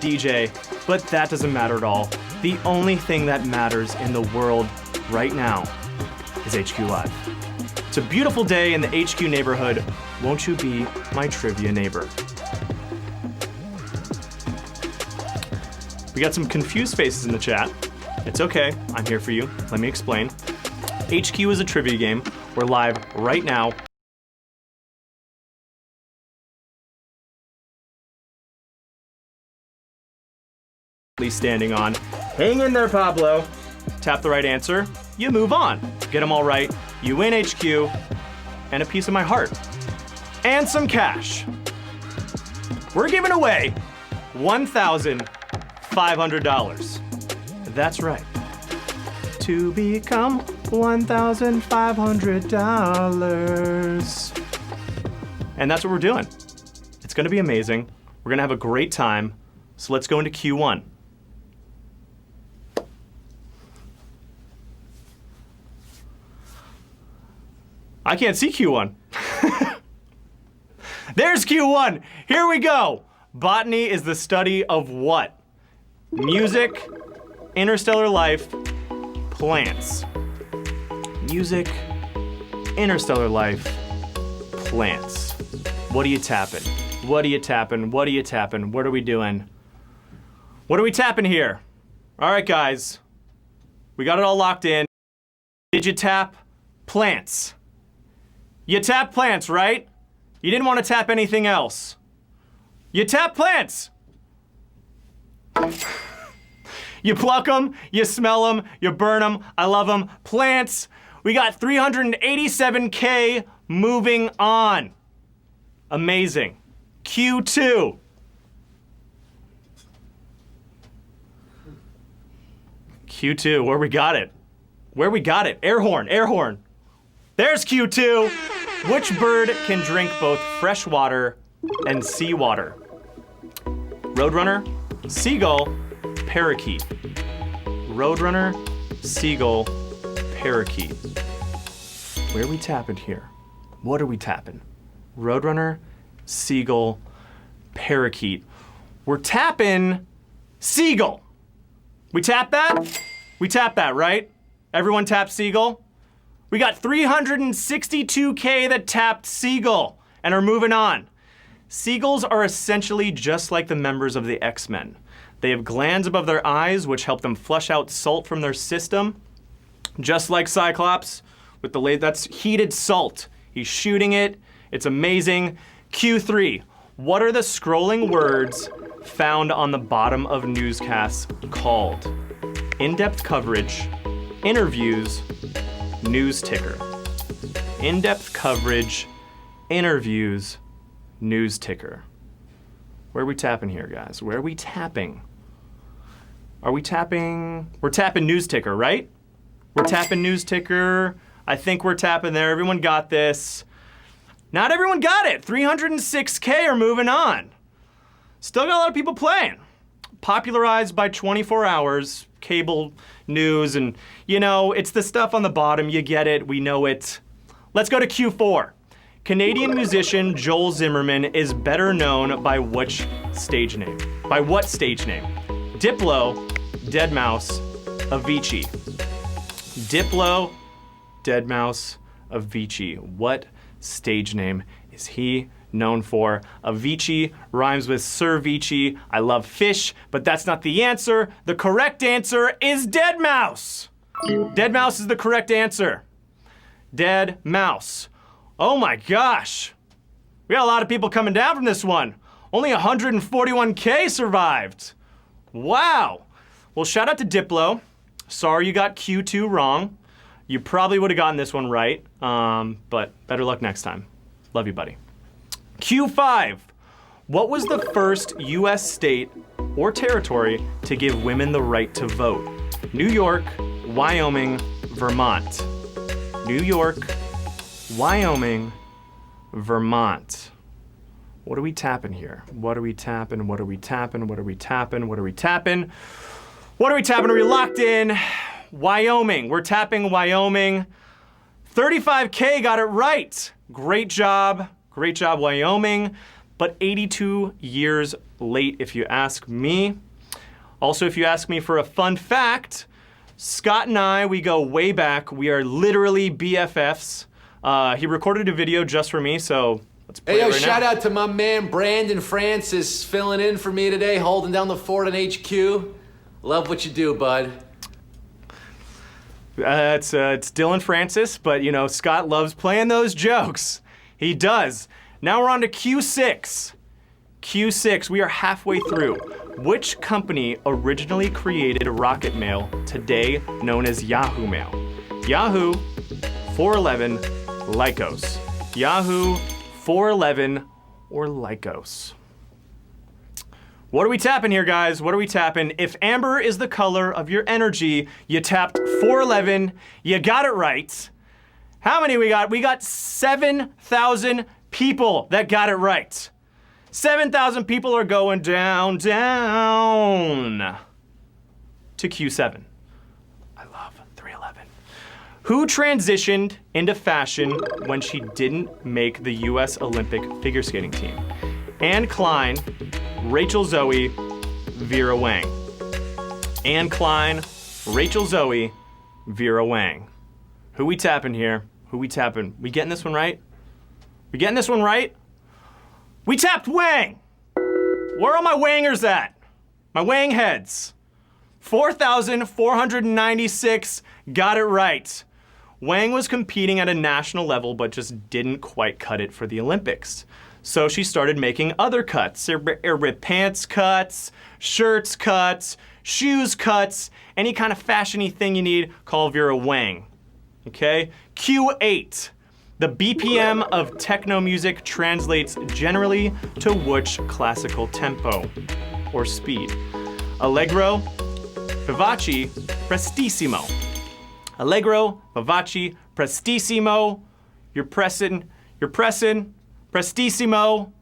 DJ, but that doesn't matter at all. The only thing that matters in the world right now is HQ Live. It's a beautiful day in the HQ neighborhood. Won't you be my trivia neighbor? We got some confused faces in the chat. It's okay, I'm here for you. Let me explain. HQ is a trivia game. We're live right now. Standing on. Hang in there, Pablo. Tap the right answer, you move on. Get them all right, you win HQ, and a piece of my heart. And some cash. We're giving away $1,500. That's right. To become $1,500. And that's what we're doing. It's gonna be amazing. We're gonna have a great time. So let's go into Q1. I can't see Q1. There's Q1. Here we go. Botany is the study of what? Music, interstellar life, plants. Music, interstellar life, plants. What are you tapping? What are you tapping? What are you tapping? What are we doing? What are we tapping here? All right, guys. We got it all locked in. Did you tap plants? You tap plants, right? You didn't want to tap anything else. You tap plants. You pluck them, you smell them, you burn them. I love them. Plants. We got 387K moving on. Amazing. Q2. Q2, where we got it? Where we got it? Air horn, air horn. There's Q2. Which bird can drink both fresh water and seawater? Roadrunner, seagull, parakeet. Roadrunner, seagull, parakeet. Where are we tapping here? What are we tapping? Roadrunner, seagull, parakeet. We're tapping seagull. We tap that? We tap that, right? Everyone tap seagull? We got 362K that tapped seagull and are moving on. Seagulls are essentially just like the members of the X-Men. They have glands above their eyes which help them flush out salt from their system. Just like Cyclops with the that's heated salt. He's shooting it. It's amazing. Q3. What are the scrolling words found on the bottom of newscasts called? In-depth coverage, interviews, news ticker. In-depth coverage, interviews, news ticker. Where are we tapping here, guys? Where are we tapping? Are we tapping? We're tapping news ticker, right? We're tapping news ticker. I think we're tapping there. Everyone got this. Not everyone got it. 306K are moving on. Still got a lot of people playing. Popularized by 24 Hours, cable news, and you know, it's the stuff on the bottom. You get it. We know it. Let's go to Q4. Canadian musician Joel Zimmerman is better known by which stage name? By what stage name? Diplo, Deadmau5, Avicii. Diplo, Deadmau5, Avicii. What stage name is he known for? Avicii rhymes with Cervici. I love fish, but that's not the answer. The correct answer is Deadmau5. Deadmau5 is the correct answer. Deadmau5. Oh my gosh. We got a lot of people coming down from this one. Only 141K survived. Wow. Well, shout out to Diplo. Sorry you got Q2 wrong. You probably would have gotten this one right, but better luck next time. Love you, buddy. Q5. What was the first US state or territory to give women the right to vote? New York, Wyoming, Vermont. New York, Wyoming, Vermont. What are we tapping here? What are we tapping? What are we tapping? What are we tapping? What are we tapping? What are we tapping? Are we locked in? Wyoming. We're tapping Wyoming. 35K got it right. Great job. Great job, Wyoming. but 82 years late if you ask me. Also, if you ask me for a fun fact, Scott and I, we go way back. We are literally BFFs. He recorded a video just for me, so let's play it right now. Shout out to my man Brandon Francis filling in for me today, holding down the fort on HQ. Love what you do, bud. It's Dylan Francis, but you know, Scott loves playing those jokes. He does. Now we're on to Q6. Q6, we are halfway through. Which company originally created Rocket Mail, today known as Yahoo Mail? Yahoo, 411, Lycos. Yahoo, 411, or Lycos. What are we tapping here, guys? What are we tapping? If amber is the color of your energy, you tapped 411. You got it right. How many we got? We got 7,000 people that got it right. 7,000 people are going down to Q7. I love 311. Who transitioned into fashion when she didn't make the US Olympic figure skating team? Anne Klein, Rachel Zoe, Vera Wang. Anne Klein, Rachel Zoe, Vera Wang. Who we tapping here? Who we tapping? We getting this one right? We getting this one right? We tapped Wang! Where are my Wangers at? My Wang heads. 4,496 got it right. Wang was competing at a national level but just didn't quite cut it for the Olympics. So she started making other cuts. Pants cuts, shirts cuts, shoes cuts, any kind of fashion-y thing you need, call Vera Wang. Okay? Q8. The BPM of techno music translates generally to which classical tempo or speed? Allegro, vivace, prestissimo. Allegro, vivace, prestissimo. You're pressing, prestissimo.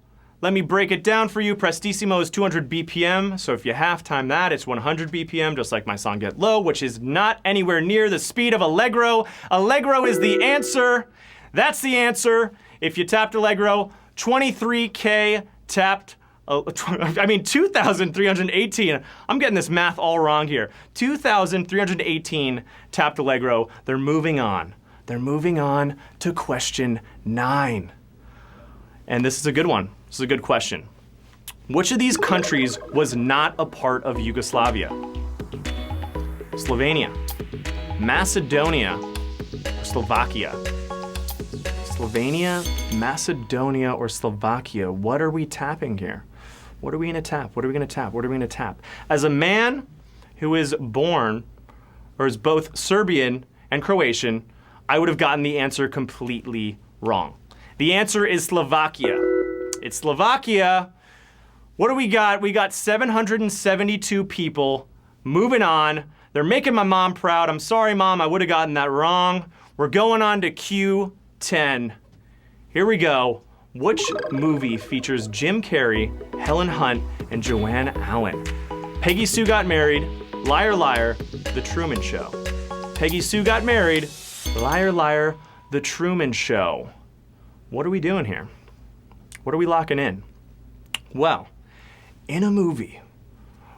Let me break it down for you. Prestissimo is 200 BPM, so if you half time that, it's 100 BPM, just like my song Get Low, which is not anywhere near the speed of Allegro. Allegro is the answer. That's the answer. If you tapped Allegro, 23K tapped, 2,318. I'm getting this math all wrong here. 2,318 tapped Allegro. They're moving on. They're moving on to question 9. And this is a good one. This is a good question. Which of these countries was not a part of Yugoslavia? Slovenia, Macedonia, or Slovakia? Slovenia, Macedonia, or Slovakia? What are we tapping here? What are we gonna tap? What are we gonna tap? What are we gonna tap? As a man who is born, or is both Serbian and Croatian, I would have gotten the answer completely wrong. The answer is Slovakia. It's Slovakia. What do we got? We got 772 people. Moving on. They're making my mom proud. I'm sorry, Mom, I would have gotten that wrong. We're going on to Q10. Here we go. Which movie features Jim Carrey, Helen Hunt, and Joanne Allen? Peggy Sue Got Married, Liar Liar, The Truman Show. Peggy Sue Got Married, Liar Liar, The Truman Show. What are we doing here? What are we locking in? Well, in a movie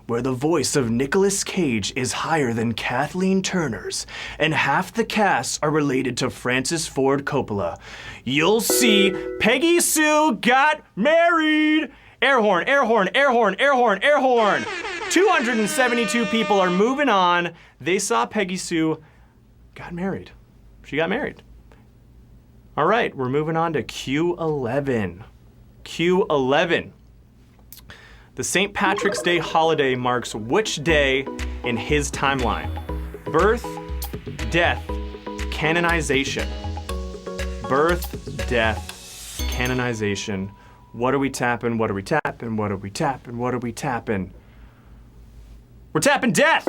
where the voice of Nicolas Cage is higher than Kathleen Turner's and half the cast are related to Francis Ford Coppola, you'll see Peggy Sue Got Married. Air horn, air horn, air horn, air horn, air horn. 272 people are moving on. They saw Peggy Sue got married. She got married. All right, we're moving on to Q11. Q11. The St. Patrick's Day holiday marks which day in his timeline? Birth, death, canonization. Birth, death, canonization. What are we tapping? What are we tapping? What are we tapping? What are we tapping? We're tapping death!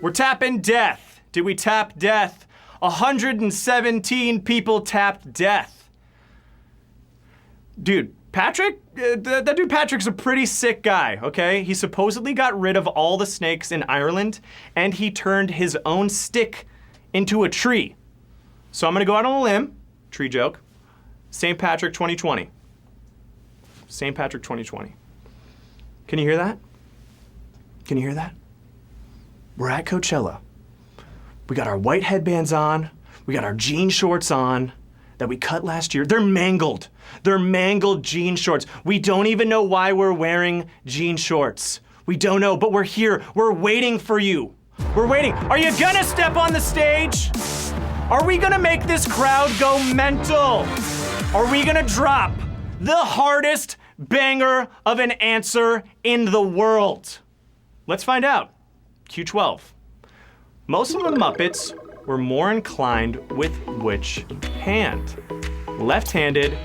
We're tapping death. Did we tap death? 117 people tapped death. Dude, Patrick, that dude Patrick's a pretty sick guy, okay? He supposedly got rid of all the snakes in Ireland, and he turned his own stick into a tree. So I'm gonna go out on a limb, tree joke, St. Patrick 2020. St. Patrick 2020. Can you hear that? Can you hear that? We're at Coachella. We got our white headbands on. We got our jean shorts on that we cut last year. They're mangled. They're mangled jean shorts. We don't even know why we're wearing jean shorts. We don't know, but we're here. We're waiting for you. We're waiting. Are you gonna step on the stage? Are we gonna make this crowd go mental? Are we gonna drop the hardest banger of an answer in the world? Let's find out. Q12. Most of the Muppets were more inclined with which hand? Left-handed,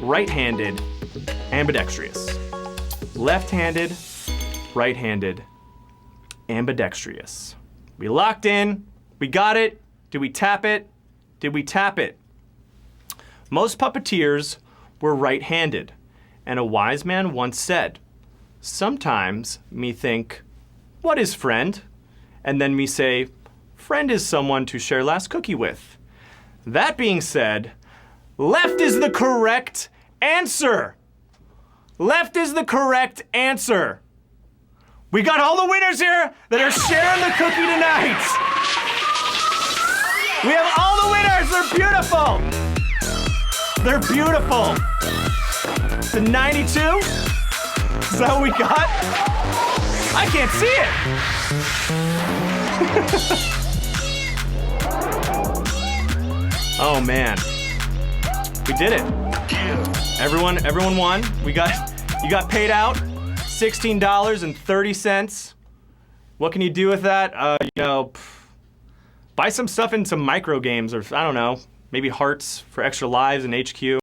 right-handed, ambidextrous. Left-handed, right-handed, ambidextrous. We locked in. We got it. Did we tap it? Did we tap it? Most puppeteers were right-handed, and a wise man once said, sometimes me think, what is friend? And then me say, friend is someone to share last cookie with. That being said, left is the correct answer. Left is the correct answer. We got all the winners here that are sharing the cookie tonight. We have all the winners. They're beautiful. They're beautiful. The 92? Is that what we got? I can't see it. Oh man. We did it. Everyone won. You got paid out $16.30. What can you do with that? Buy some stuff in some micro games, or I don't know, maybe hearts for extra lives in HQ.